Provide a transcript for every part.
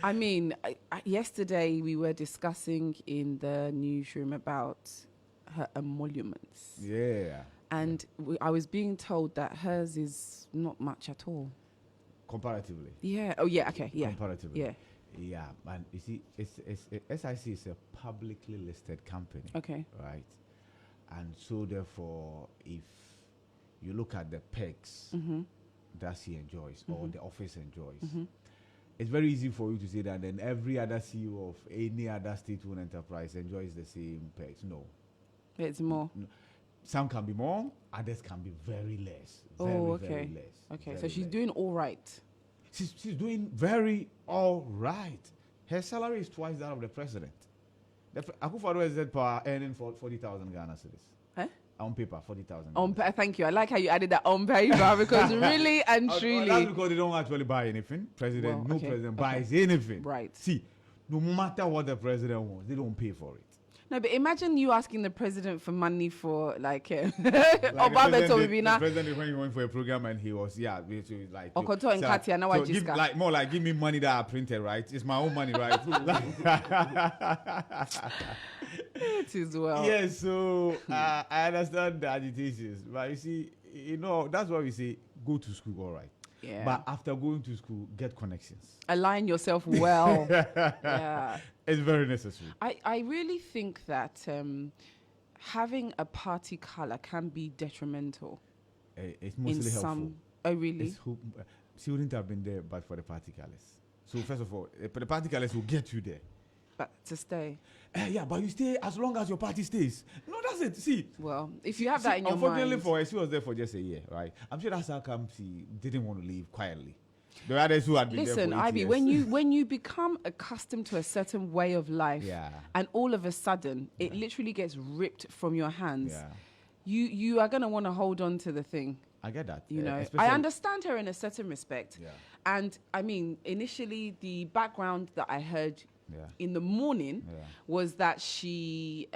I mean, yesterday we were discussing in the newsroom about her emoluments. Yeah. And I was being told that hers is not much at all. Comparatively. Yeah. Oh, yeah. Okay. Yeah. Comparatively. Yeah. Yeah, and you see, SIC is a publicly listed company. Okay. Right? And so, therefore, if you look at the perks that she enjoys or the office enjoys, it's very easy for you to say that then every other CEO of any other state-owned enterprise enjoys the same perks. No. It's more. No. Some can be more, others can be very less. Very less. Okay, very so she's less. doing all right. She's doing very all right. Her salary is twice that of the president. Akufo-Addo is power earning for 40,000 Ghana cedis. Huh? On paper, 40,000. Thank you. I like how you added that on paper because really and truly. That's because they don't actually buy anything. President buys anything. Right. See, no matter what the president wants, they don't pay for it. No, but imagine you asking the president for money for like the president when he went for a program and he was like Okoto and Katia now so give me money that I printed, right? It's my own money, right? It is well. Yeah, so I understand the agitations, but you see, that's why we say go to school, all right. Yeah. But after going to school, get connections. Align yourself well. Yeah. It's very necessary. I really think that having a party color can be detrimental. It's mostly helpful. Oh, really? She wouldn't have been there but for the party colors. So first of all, the party colors will get you there. But to stay. Yeah, but you stay as long as your party stays. No, that's it. See. Well, if you have that in your mind. Unfortunately for her, she was there for just a year, right? I'm sure that's how come she didn't want to leave quietly. The others who had been there for 8 Ivy, years. when you become accustomed to a certain way of life, yeah, and all of a sudden it literally gets ripped from your hands, yeah, you are gonna want to hold on to the thing. I get that. I understand her in a certain respect. Yeah. And I mean, initially the background that I heard in the morning was that she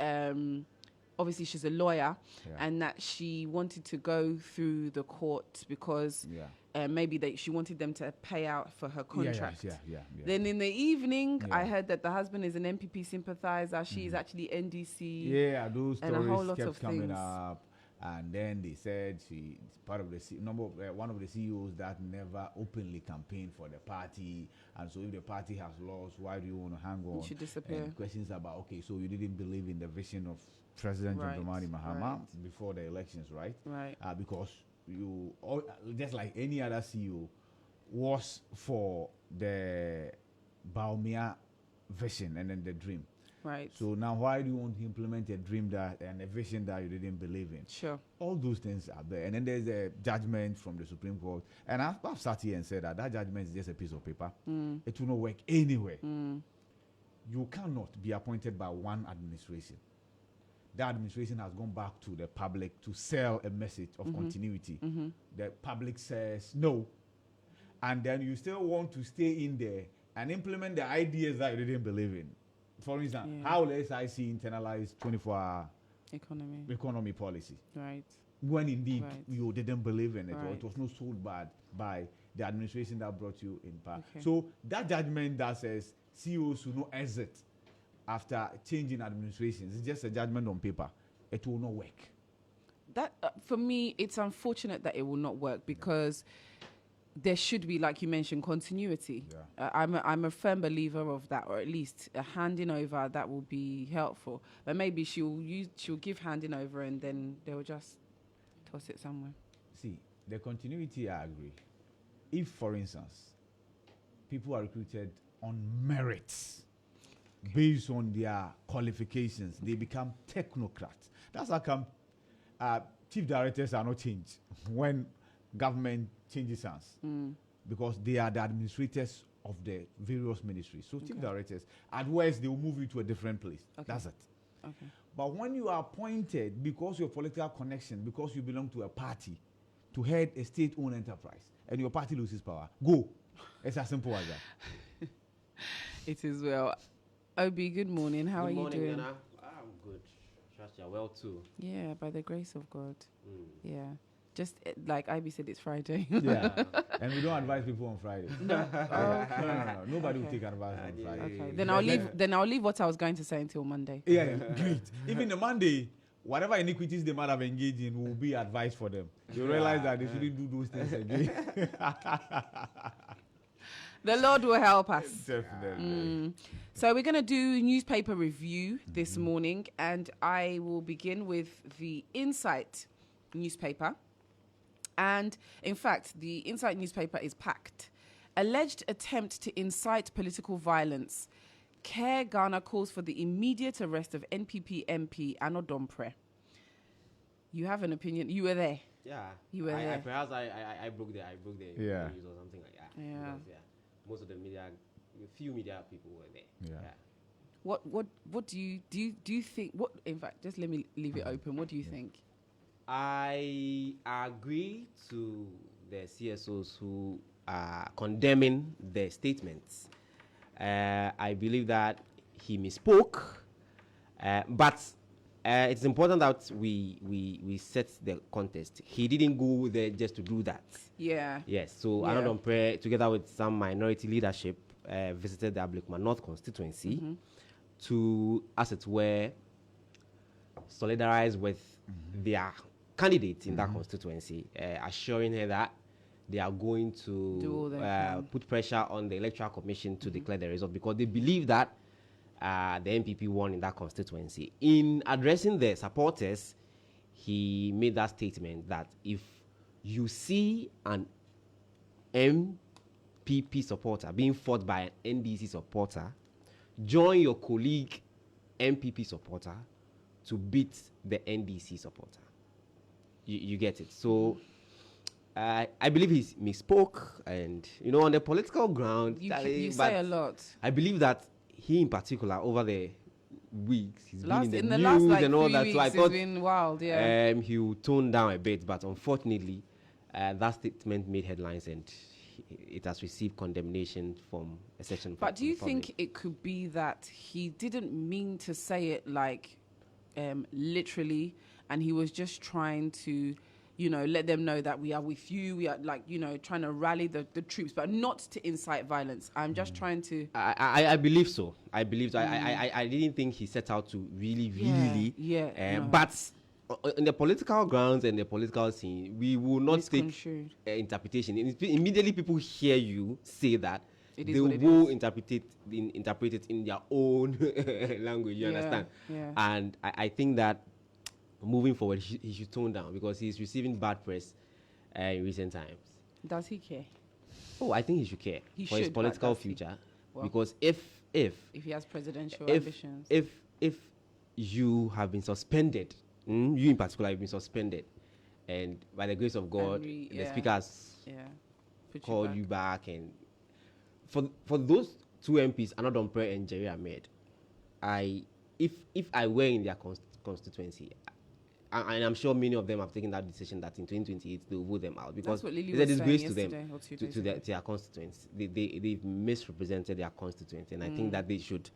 obviously she's a lawyer and that she wanted to go through the court because maybe she wanted them to pay out for her contract. Then in the evening, I heard that the husband is an MPP sympathizer. She's actually NDC. Yeah, those stories and a whole lot kept of coming things. up. And then they said she's part of the one of the CEOs that never openly campaigned for the party. And so if the party has lost, why do you want to hang on? It should disappear. And questions about, okay, so you didn't believe in the vision of President John Dramani Mahama before the elections, right? Right. Because you, just like any other CEO, was for the Baumia vision and then the dream. Right. So now why do you want to implement a dream and a vision that you didn't believe in? Sure. All those things are there. And then there's a judgment from the Supreme Court. And I've sat here and said that judgment is just a piece of paper. It will not work anywhere. You cannot be appointed by one administration. That administration has gone back to the public to sell a message of continuity. The public says no. And then you still want to stay in there and implement the ideas that you didn't believe in. For instance, how will SIC internalize 24-hour economy policy? Right. When indeed you didn't believe in it, or Right. it was not sold by the administration that brought you in power. Okay. So that judgment that says CEOs will not exit after changing administrations, it's just a judgment on paper. It will not work. That for me, it's unfortunate that it will not work because there should be, like you mentioned, continuity. Yeah. I'm a firm believer of that, or at least a handing over that will be helpful. But maybe she'll give handing over and then they'll just toss it somewhere. See, the continuity, I agree. If, for instance, people are recruited on merits based on their qualifications, they become technocrats. That's how come chief directors are not changed when government changes hands, because they are the administrators of the various ministries. So chief directors, at worst, they will move you to a different place. Okay. That's it. Okay. But when you are appointed because your political connection, because you belong to a party, to head a state-owned enterprise, and your party loses power, go. It's as simple as that. It is well. Obi, good morning. How are you doing? I'm good. Trust you're well too. Yeah, by the grace of God. Yeah. Just like Ivy said, it's Friday. Yeah. And we don't advise people on Friday. No. Oh, okay. No. Nobody will take advice on Friday. Okay. Then I'll leave what I was going to say until Monday. Yeah, great. Even the Monday, whatever iniquities they might have engaged in will be advice for them. You realize that they shouldn't do those things again. The Lord will help us. Definitely. So we're going to do newspaper review this morning, and I will begin with the Insight newspaper. And in fact, the Insight newspaper is packed. Alleged attempt to incite political violence. Care Ghana calls for the immediate arrest of NPP MP Anno Dompre. You have an opinion. You were there. Yeah. You were there. Perhaps I broke the Yeah. news or something like that. Yeah. Because, most of the media, few media people were there. Yeah. What do you think? What, in fact, just let me leave it open. What do you think? I agree to the CSOs who are condemning the statements. I believe that he misspoke, but it's important that we set the context. He didn't go there just to do that. Yeah. Yes. So Anno Dompre, together with some minority leadership, visited the Ablekuma North constituency to, as it were, solidarize with their candidate in that constituency, assuring her that they are going to put pressure on the Electoral Commission to declare the result, because they believe that the MPP won in that constituency. In addressing the supporters, he made that statement that if you see an MPP supporter being fought by an NDC supporter, join your colleague MPP supporter to beat the NDC supporter. You get it. So I believe he misspoke, and on the political ground, you say a lot. I believe that he, in particular, over the weeks, he's been in the last news like and all 3 that. weeks, So I thought it's been wild. Yeah. he will tone down a bit, but unfortunately, that statement made headlines, and it has received condemnation from a section. But do you think it could be that he didn't mean to say it like literally, and he was just trying to, let them know that we are with you. We are trying to rally the troops, but not to incite violence. I'm just trying to. I believe so. I believe so. I didn't think he set out to really. Yeah. But in the political grounds and the political scene, we will not take interpretation. Immediately people hear you say that, they will interpret it in their own language. You understand? Yeah. And I think that moving forward, he should tone down, because he's receiving bad press in recent times. Does he care? Oh, I think he should care for his political future. Well, because if he has presidential ambitions, if you have been suspended, you in particular have been suspended, and by the grace of God, the speaker has called you back, and for those two MPs, Anno Dompre and Jerry Ahmed, if I were in their constituency, and I'm sure many of them have taken that decision that in 2028 they will vote them out, because it's a disgrace to them, to their constituents. They've misrepresented their constituents, and I think that they should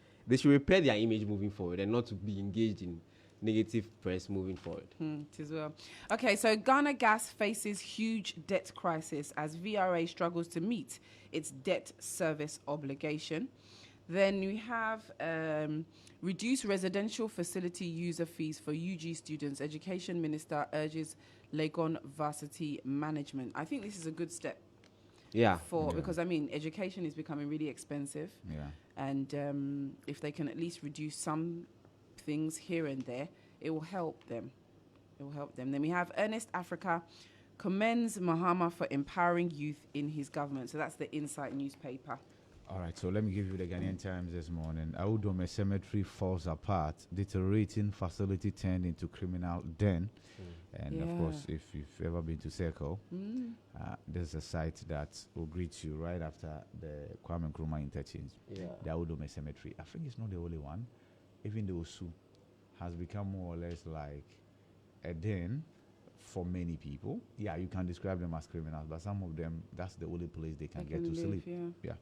repair their image moving forward, and not to be engaged in negative press moving forward. It is well. Okay, so Ghana Gas faces huge debt crisis as VRA struggles to meet its debt service obligation. Then we have reduce residential facility user fees for UG students. Education Minister urges Legon Varsity Management. I think this is a good step. Because education is becoming really expensive. Yeah. And if they can at least reduce some things here and there, it will help them. Then we have Ernest Africa commends Mahama for empowering youth in his government. So that's the Insight newspaper. All right, so let me give you the Ghanaian Times this morning. Audome Cemetery falls apart. Deteriorating facility turned into criminal den. And of course, if you've ever been to Circle, there's a site that will greet you right after the Kwame Nkrumah interchange. The Audome Cemetery. I think it's not the only one. Even the Osu has become more or less like a den for many people. Yeah, you can describe them as criminals, but some of them, that's the only place they can get to sleep. Yeah.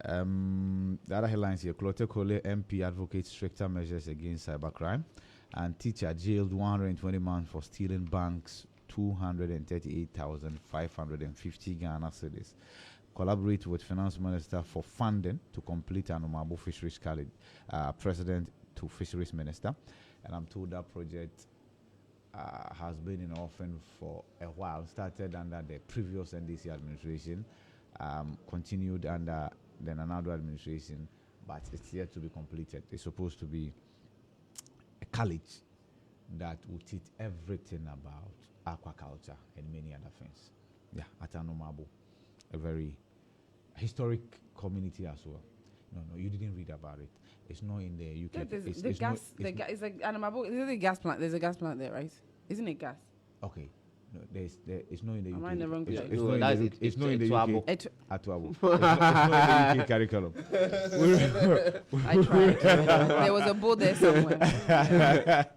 The other headlines here: Clote Kole MP advocates stricter measures against cybercrime. And teacher jailed 120 man for stealing banks 238,550 Ghana cedis. Collaborate with finance minister for funding to complete Anomabo Fisheries College. President to fisheries minister. And I'm told that project has been in offering for a while. Started under the previous NDC administration, continued under the Nanado administration, but it's yet to be completed. It's supposed to be a college that will teach everything about aquaculture and many other things. Yeah, at Anomabo, a very historic community as well. No, you didn't read about it. It's not in the UK. It's a gas plant. There's a gas plant there, right? Isn't it gas? Okay. No, it's not in the UK. Am I in the wrong place? It's not in the UK. Atwabo. It's not in the UK curriculum. I tried. There was a board there somewhere.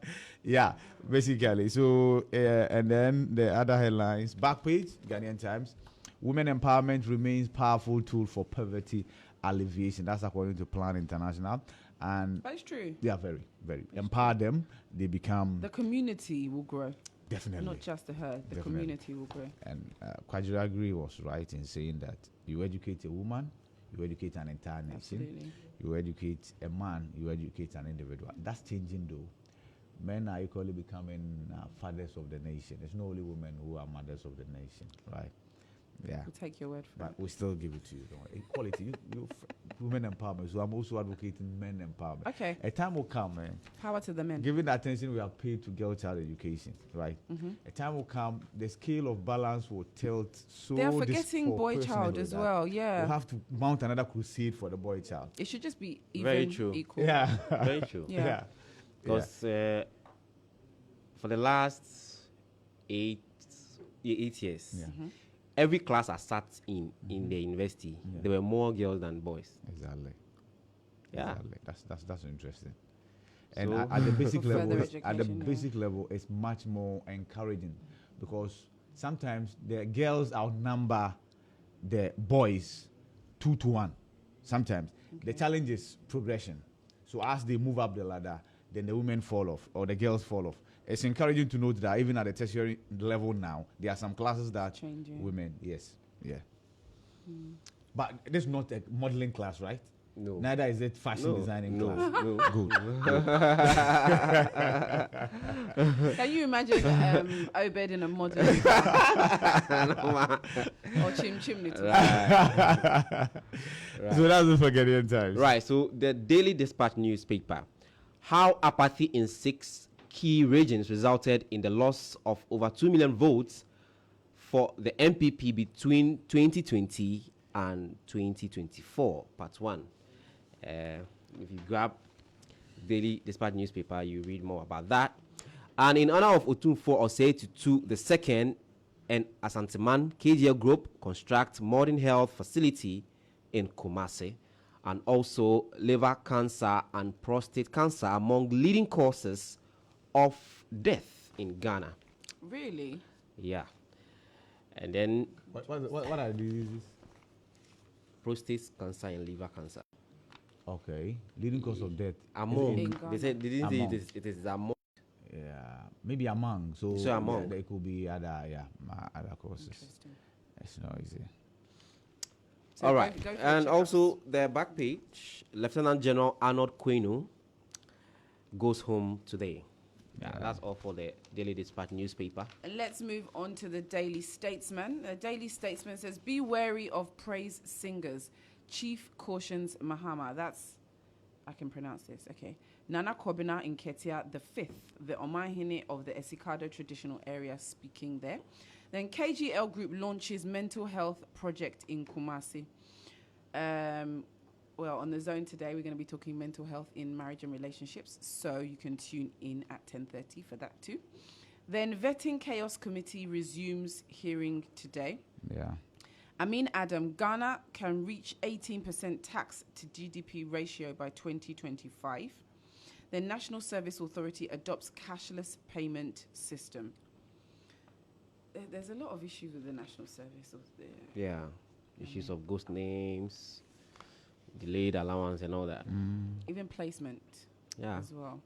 Yeah, basically. So, and then the other headlines. Back page, Ghanaian Times. Women empowerment remains powerful tool for poverty alleviation. That's according to Plan International. And that's true. They are very, very. Empower them, they become... The community will grow. Definitely. Not just the herd. The community will grow. And Kwajiragri was right in saying that you educate a woman, you educate an entire nation. Absolutely. You educate a man, you educate an individual. That's changing though. Men are equally becoming fathers of the nation. It's not only women who are mothers of the nation, right? Yeah. We'll take your word for but it. We still give it to you. Don't worry. Equality, women empowerment. So I'm also advocating men empowerment. Okay. A time will come, man. Power to the men. Given the attention we have paid to girl child education, right? Mm-hmm. A time will come, the scale of balance will tilt so they are forgetting boy child as well, yeah. We'll have to mount another crusade for the boy child. It should just be even Very true. equal. Yeah. Very true. Yeah. Because for the last 8 years, Mm-hmm. every class I sat in the university, there were more girls than boys. Exactly. Yeah. Exactly. That's interesting. And so at the basic level, it's much more encouraging because sometimes the girls outnumber the boys 2-1. Sometimes the challenge is progression. So as they move up the ladder, then the women fall off or the girls fall off. It's encouraging to note that even at the tertiary level now, there are some classes that women, yes, yeah. But this is not a modeling class, right? No. Neither is it fashion designing class. No. Good. Can you imagine Obed in a modeling class? Or chimney too? Right. So that's the Ghanaian Times. Right, so the Daily Dispatch newspaper. How apathy in 6 key regions resulted in the loss of over 2 million votes for the MPP between 2020 and 2024, part 1. If you grab Daily Dispatch newspaper, you read more about that. And in honor of Otumfuo Osei Tutu II and Asanteman, KGL Group construct modern health facility in Kumasi, and also liver cancer and prostate cancer among leading causes of death in Ghana. Really? Yeah. And then what are the diseases? Prostate cancer and liver cancer. Okay. Leading cause of death. Among. They said they didn't say it is among. Yeah. Maybe among. So among. There could be other causes. It's not easy. So all right. Go And also the back page, Lieutenant General Arnold Quenu goes home today. Yeah, that's all for the Daily Dispatch newspaper. Let's move on to the Daily Statesman. The Daily Statesman says, be wary of praise singers. Chief cautions Mahama. I can pronounce this, okay. Nana Kobina in Ketia, the 5th, the Omahine of the Esikado traditional area, speaking there. Then KGL Group launches mental health project in Kumasi. Well, on the zone today, we're going to be talking mental health in marriage and relationships. So you can tune in at 10:30 for that too. Then Vetting Chaos Committee resumes hearing today. Yeah. Amin Adam, Ghana can reach 18% tax to GDP ratio by 2025. The National Service Authority adopts cashless payment system. There's a lot of issues with the National Service. Yeah. Issues of ghost names, delayed allowance and all that. Even placement as well.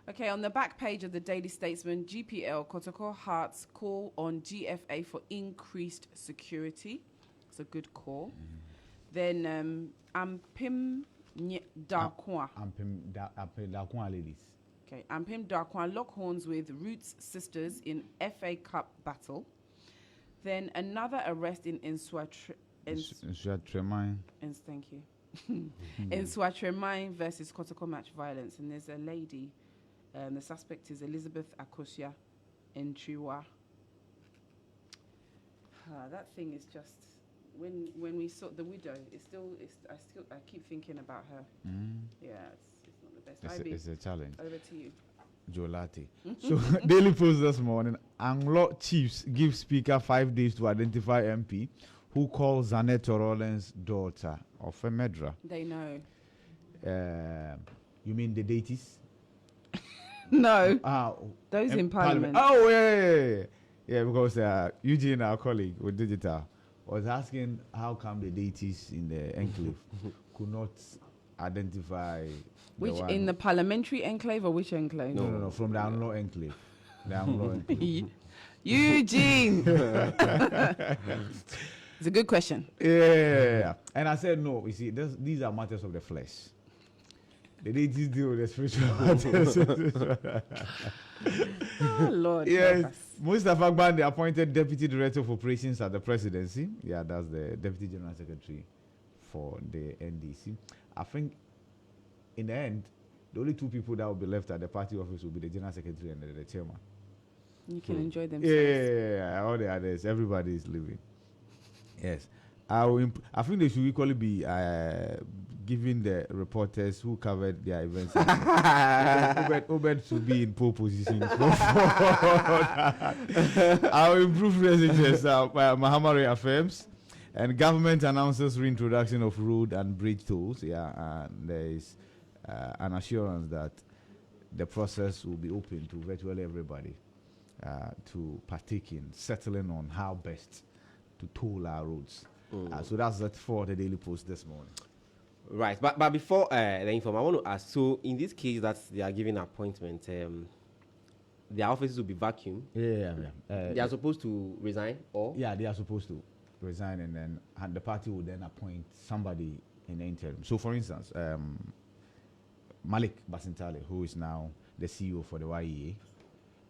Okay, on the back page of the Daily Statesman, GPL Kotoko Hearts call on GFA for increased security. It's a good call. Then Ampim Darkwa. Ampim Darkwa ladies. Okay, Ampim Darkwa lock horns with Roots Sisters in FA Cup battle. Then another arrest in Nswatremine. Thank you. In Nswatremine versus Kotoko match violence, and there's a lady. The suspect is Elizabeth Acquah in Triwa. That thing is just when we saw the widow. I keep thinking about her. Yeah, it's not the best. It's a challenge. Over to you. Jolati. So Daily Post this morning: Anglo Chiefs give Speaker 5 days to identify MP who calls Zanet Rollins' daughter of a Medra. They know. You mean the deities? No. Those in Parliament. Oh, yeah, because Eugene, our colleague with Digital, was asking how come the deities in the enclave could not identify which in the parliamentary enclave or which enclave? No, from the Anglo enclave. The Anglo enclave. Eugene. It's a good question. Yeah. And I said, no, you see, these are matters of the flesh. The deities deal with the spiritual matters. Oh, Lord. Yes. Mustafa Gban, the appointed Deputy Director of Operations at the Presidency. Yeah, that's the Deputy General Secretary for the NDC. I think in the end, the only two people that will be left at the party office will be the General Secretary and the Chairman. You can enjoy themselves. Yeah, all the others, everybody is leaving. Yes. I think they should equally be giving the reporters who covered their events. Obed should be in pole position. Our improved messages by Mahamari affirms, and government announces reintroduction of road and bridge tolls. Yeah, and there is an assurance that the process will be open to virtually everybody to partake in settling on how best to toll our roads. So that's it for the Daily Post this morning. Right, but before the inform, I want to ask. So in this case that they are giving appointment, their offices will be vacuum. Yeah. They are supposed to resign, or they are supposed to resign, and then the party will then appoint somebody in the interim. So, for instance, Malik Basintale, who is now the CEO for the YEA,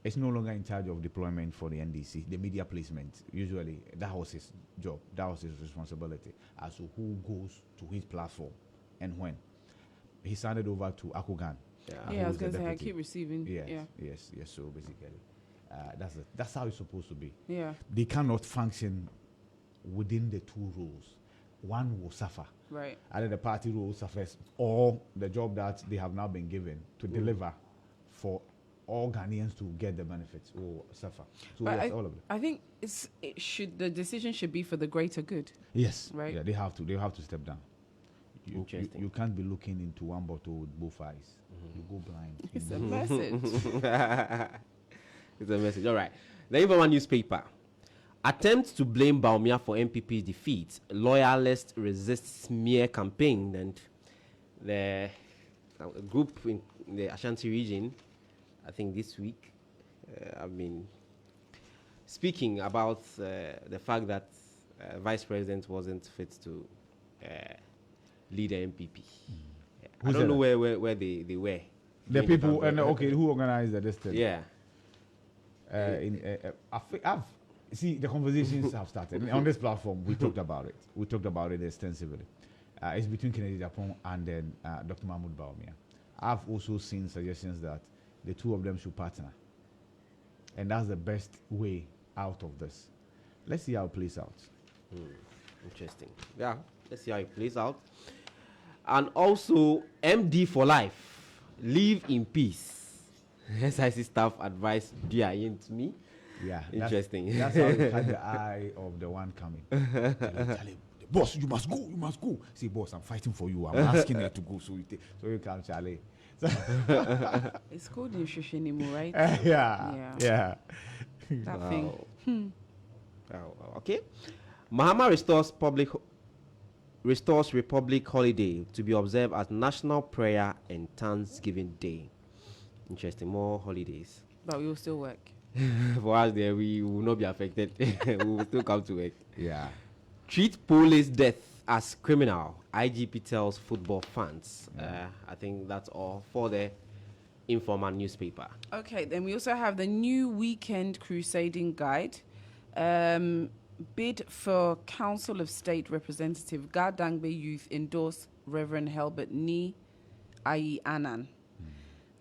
is no longer in charge of deployment for the NDC, the media placement. Usually, that was his job, that was his responsibility as to who goes to his platform and when. He handed over to Acquah. I was going to say, I keep receiving. Yes. So basically, that's how it's supposed to be. Yeah. They cannot function within the two roles. One will suffer. Right. Either the party role suffers, or the job that they have now been given to deliver for all Ghanaians to get the benefits will suffer. So yes, all of them. I think the decision should be for the greater good. Yes. Right. Yeah, they have to step down. You can't be looking into one bottle with both eyes. You go blind. It's a message. It's a message. All right. The Informa newspaper. Attempts to blame Bawumia for MPP's defeat. Loyalists resist smear campaign. And the group in the Ashanti region, I think this week, I've been speaking about the fact that Vice President wasn't fit to lead the MPP. I don't know where they were. The people, who organized this thing? Yeah. See, the conversations have started. On this platform, we talked about it. We talked about it extensively. It's between Kennedy Japan and then Dr. Mahmoud Bawumia. I've also seen suggestions that the two of them should partner. And that's the best way out of this. Let's see how it plays out. Interesting. Yeah, let's see how it plays out. And also, MD for life. Live in peace. SIC staff advice to me. Yeah. Interesting. That's how you had the eye of the one coming. Charlie, boss, you must go. See, boss, I'm fighting for you. I'm asking her to go. So you come, Charlie. It's called nutritionism, right? Yeah. That thing. Okay. Mahama restores Republic holiday to be observed as National Prayer and Thanksgiving Day. Interesting. More holidays. But we will still work. For us there, we will not be affected. We will still come to work. Yeah. Treat police death as criminal. IGP tells football fans. I think that's all for the informal newspaper. Okay, then we also have the new weekend crusading guide. Bid for Council of State Representative Gardangbe Youth endorse Reverend Helbert Ni Ayi Anan.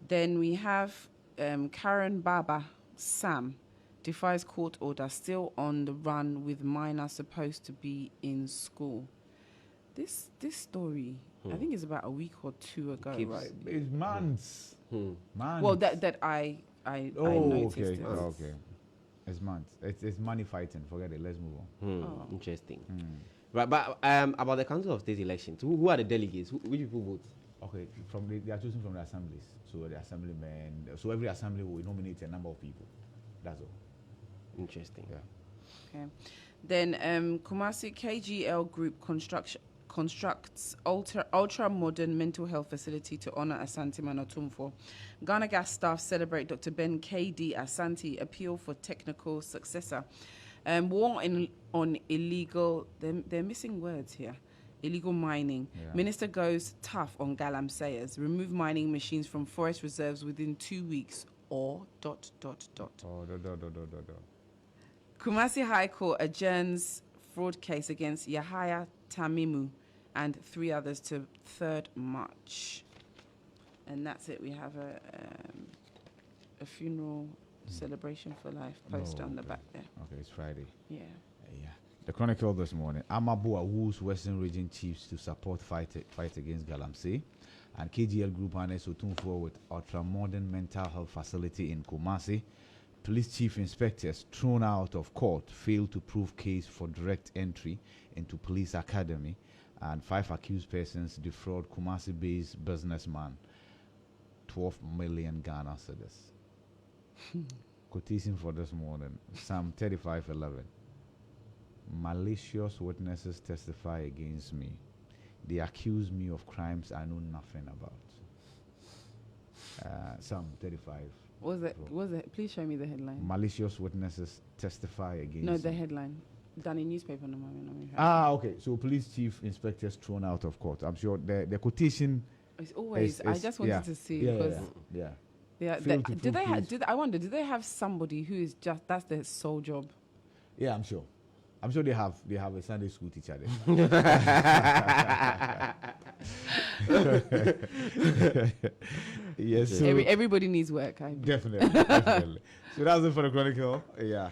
Then we have Karen Baba Sam defies court order, still on the run with minor supposed to be in school. This story, I think, is about a week or two ago. Right. It's months. Months. Well, that I noticed. Okay. Okay. It's months. It's money fighting. Forget it. Let's move on. Interesting. Right, but about the Council of State elections, who are the delegates? Which people vote? Okay, they are chosen from the assemblies. So the assemblymen. So every assembly will nominate a number of people. That's all. Interesting. Yeah. Okay. Then Kumasi KGL Group constructs ultra modern mental health facility to honor Asante Manotumfo. Ghana Gas staff celebrate Dr. Ben K.D. Asante appeal for technical successor. War on illegal. They're missing words here. Illegal mining. Yeah. Minister goes tough on Galam sayers. Remove mining machines from forest reserves within 2 weeks. Or ... Kumasi High Court adjourns fraud case against Yahaya Tamimu and 3 others to 3rd March. And that's it. We have a funeral celebration for life poster on the back there. Okay, it's Friday. Yeah. Yeah. The Chronicle this morning. Amma woos Western Region Chiefs to support fight against Galamsey. And KGL Group harness Otumfuo with ultra-modern mental health facility in Kumasi. Police chief inspectors thrown out of court failed to prove case for direct entry into police academy. And 5 accused persons defraud Kumasi-based businessman 12 million Ghana cedis. Quotation for this morning. Psalm 35:11. Malicious witnesses testify against me. They accuse me of crimes I know nothing about. Psalm 35. Was it? Please show me the headline. Malicious witnesses testify against No, the me. headline. Done in newspaper. No. Okay. So police chief inspectors thrown out of court. I'm sure the quotation. It's always. I just wanted to see because. Yeah. I wonder, do they have somebody who is just that's their sole job? Yeah, I'm sure. I'm sure they have a Sunday school teacher there. Yes. So Everybody needs work. Definitely. So that's it for the Chronicle. Yeah.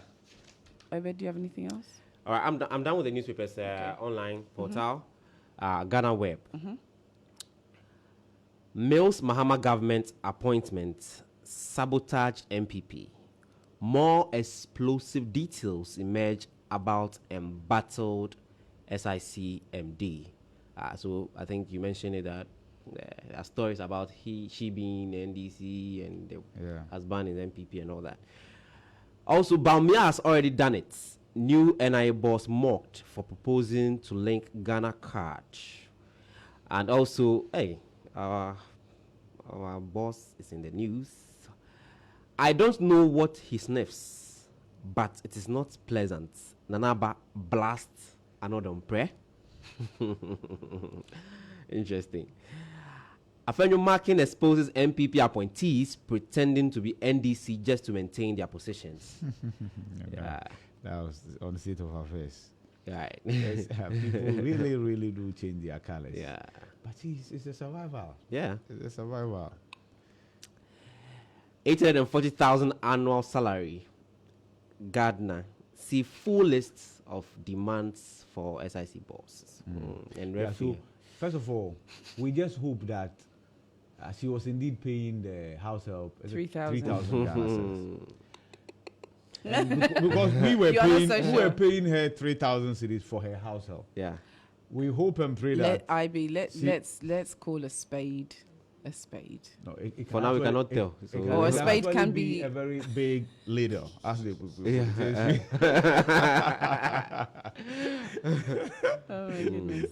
Obed, do you have anything else? All right, I'm done with the newspapers online portal. Ghana Web. Mills Mahama government appointment sabotage MPP. More explosive details emerge about embattled SIC MD. So I think you mentioned it that there are stories about she being NDC and the husband is MPP and all that. Also, Bawumia has already done it. New NIA boss mocked for proposing to link Ghana card. And also, our boss is in the news. I don't know what he sniffs, but it is not pleasant. Nanaba blast another prayer. Interesting. Afenyo Markin exposes MPP appointees pretending to be NDC just to maintain their positions. That was on the state of affairs. Right. Yes, people really, really do change their colors. Yeah. But it's a survival. Yeah. It's a survival. 840,000 annual salary. Gardner. See full lists of demands for SIC bosses and referee. So first of all, we just hope that she was indeed paying the house help 3,000 because we were paying her 3,000 cedis for her house help. Yeah. We hope and pray let's call a spade a spade. No, it for now we cannot tell. Or a spade can be a very big leader, as they Oh my goodness.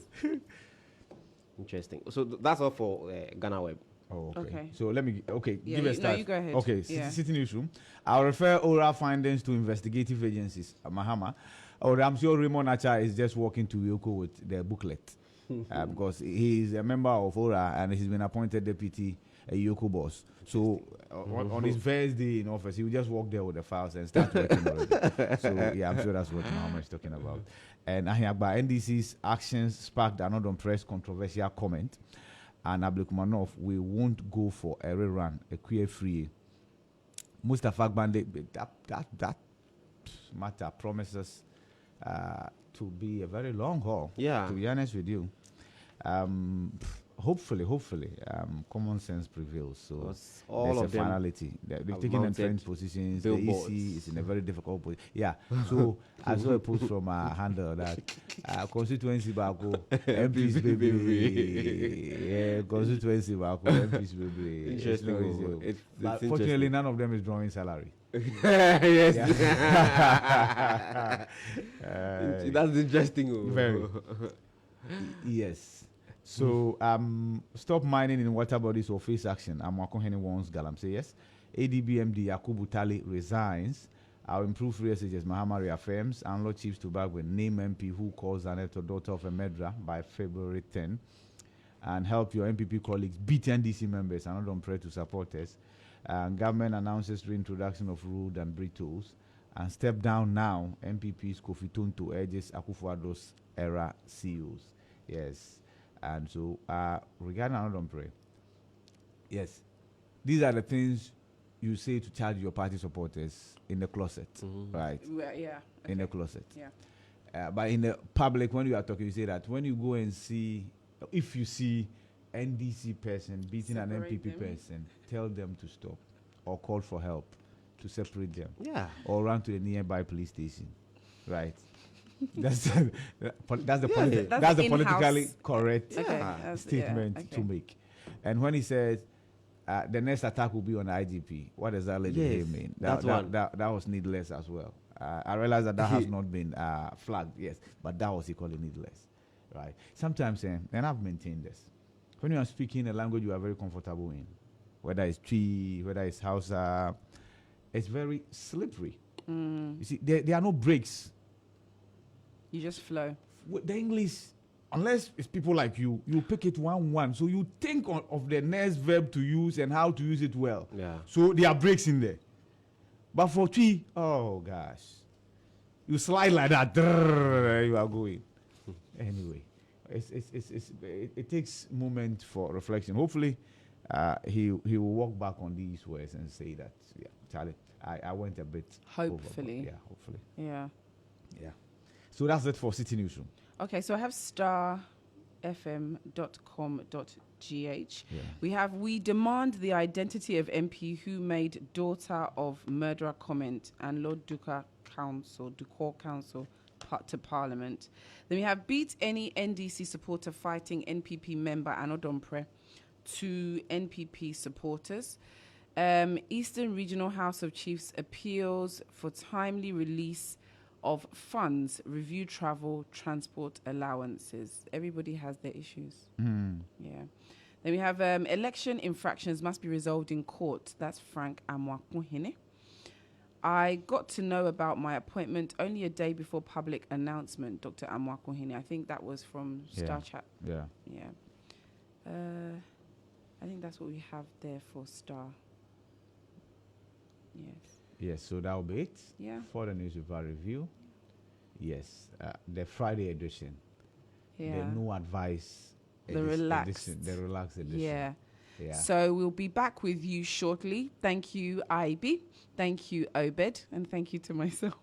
Interesting. So that's all for Ghana Web. Oh, okay. So let me. Okay, yeah, give a start. No, you go ahead. Okay, sitting issue. I'll refer oral findings to investigative agencies. Mahama, or I'm sure Raymond Attaa is just walking to Yoko with the booklet because he's a member of ORA and he's been appointed deputy Yoko boss. So on his first day in office, he will just walk there with the files and start working already. So yeah, I'm sure that's what Mahama is talking about. And Ahiagba NDC's actions sparked another press controversial comment. And Abdulkumanov, we won't go for a rerun, a queer free. Mustafa Gbande, that matter promises to be a very long haul. Yeah. To be honest with you, hopefully, common sense prevails. So all there's of a them finality. They've taken entrenched positions. Billboards. The EC is in a very difficult position. Yeah. So I saw a post from handle that constituency Bako, MPs baby. Yeah, constituency Bako, MPs baby. Interesting. But fortunately, none of them is drawing salary. Yes. That's interesting. Very. Yes. So, stop mining in water bodies or face action. Amma wants Galam say yes. ADBMD Yakubu Tali resigns. Our improved researchers Mahama reaffirms. And Lord Chiefs to back with name MP who calls Zaneto daughter of a Medra by February 10. And help your MPP colleagues beat NDC members and not pray to support us. Government announces reintroduction of road and bridge tolls. And step down now, MPP's Kofi Tonto urges Akufo-Addo's era CEOs. Yes. And so, regarding another prayer, yes, these are the things you say to charge your party supporters in the closet, right? Well, yeah. Okay. In the closet. Yeah. But in the public, when you are talking, you say that when you go and see, if you see NDC person beating an MPP person, tell them to stop or call for help to separate them. Yeah. Or run to the nearby police station, right? That's the politically correct statement to make. And when he says the next attack will be on the IGP, what does that lady mean? That was needless as well. I realize that has not been flagged, yes, but that was equally needless, right? Sometimes, and I've maintained this, when you are speaking a language you are very comfortable in, whether it's Twi, whether it's Hausa, it's very slippery. You see, there are no breaks. You just flow. With the English, unless it's people like you pick it 1-1. So you think of the next verb to use and how to use it well. Yeah. So there are breaks in there. But for Twi, oh gosh, you slide like that, you are going. Anyway, it takes moment for reflection. Hopefully, he will walk back on these words and say that, yeah, Charlie, I went a bit. Hopefully. Overboard. Yeah, hopefully. Yeah. Yeah. So that's it for City Newsroom. Okay, so I have starfm.com.gh. Yeah. We demand the identity of MP who made daughter of murderer comment and Lord Duker Council to Parliament. Then we have beat any NDC supporter fighting NPP member Anodompre to NPP supporters. Eastern Regional House of Chiefs appeals for timely release of funds, review travel, transport allowances. Everybody has their issues. Yeah. Then we have election infractions must be resolved in court. That's Frank Amma. I got to know about my appointment only a day before public announcement, Dr. Amma. I think that was from Starr Chat. Yeah. Yeah. I think that's what we have there for Starr. Yes. Yes, so that will be it. Yeah. For the newspaper review. Yes, the Friday edition. Yeah. The no advice. The relaxed edition. Yeah. So we'll be back with you shortly. Thank you, IB. Thank you, Obed. And thank you to myself.